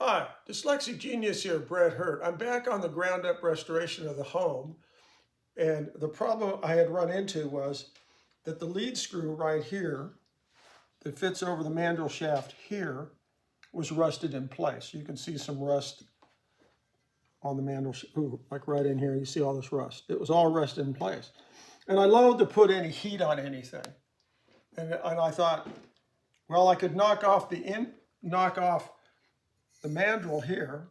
Hi, Dyslexic Genius here, Brett Hurt. I'm back on the ground up restoration of the home. And the problem I had run into was that the lead screw right here that fits over the mandrel shaft here was rusted in place. You can see some rust on the mandrel, like right in here, you see all this rust. It was all rusted in place. And I loathed to put any heat on anything. And I thought, well, I could knock off the mandrel here,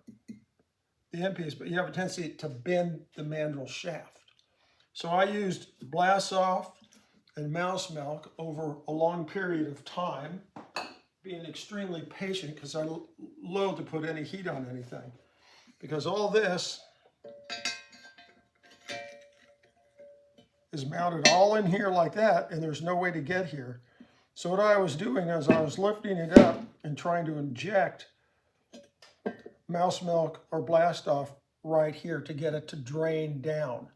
the end piece, but you have a tendency to bend the mandrel shaft. So I used blast off and mouse milk over a long period of time, being extremely patient because I loathe to put any heat on anything. Because all this is mounted all in here like that, and there's no way to get here. So what I was doing is I was lifting it up and trying to inject mouse milk or blast off right here to get it to drain down.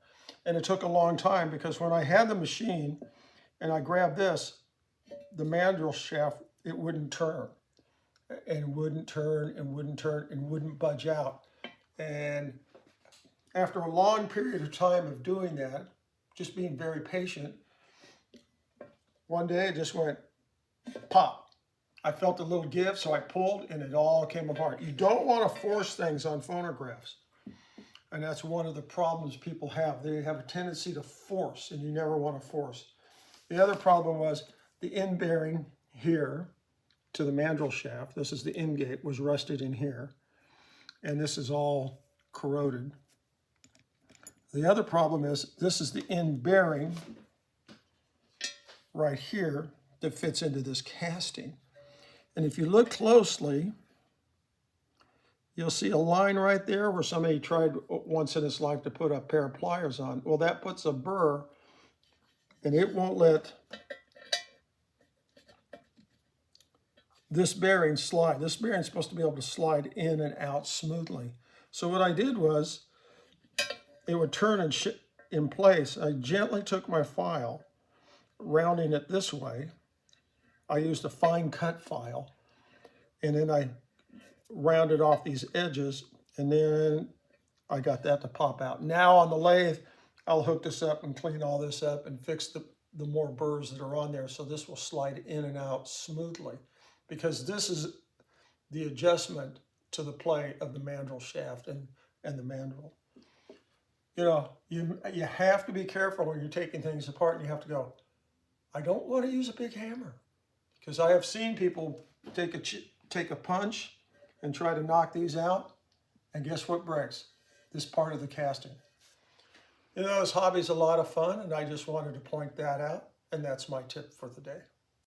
And it took a long time because when I had the machine and I grabbed this, the mandrel shaft, it wouldn't turn and wouldn't turn and wouldn't turn and wouldn't budge out. And after a long period of time of doing that, just being very patient, one day it just went pop. I felt a little give, so I pulled and it all came apart. You don't want to force things on phonographs. And that's one of the problems people have. They have a tendency to force, and you never want to force. The other problem was the end bearing here to the mandrel shaft. This is the end gate, was rusted in here. And this is all corroded. The other problem is this is the end bearing right here that fits into this casting. And if you look closely, you'll see a line right there where somebody tried once in his life to put a pair of pliers on. Well, that puts a burr, and it won't let this bearing slide. This bearing is supposed to be able to slide in and out smoothly. So what I did was, it would turn in place. I gently took my file, rounding it this way. I used a fine cut file, and then I rounded off these edges, and then I got that to pop out. Now on the lathe, I'll hook this up and clean all this up and fix the more burrs that are on there so this will slide in and out smoothly, because this is the adjustment to the play of the mandrel shaft and the mandrel. You know, you have to be careful when you're taking things apart, and you have to go, I don't want to use a big hammer, because I have seen people take a punch and try to knock these out, and guess what breaks? This part of the casting. You know, this hobby's a lot of fun, and I just wanted to point that out, and that's my tip for the day.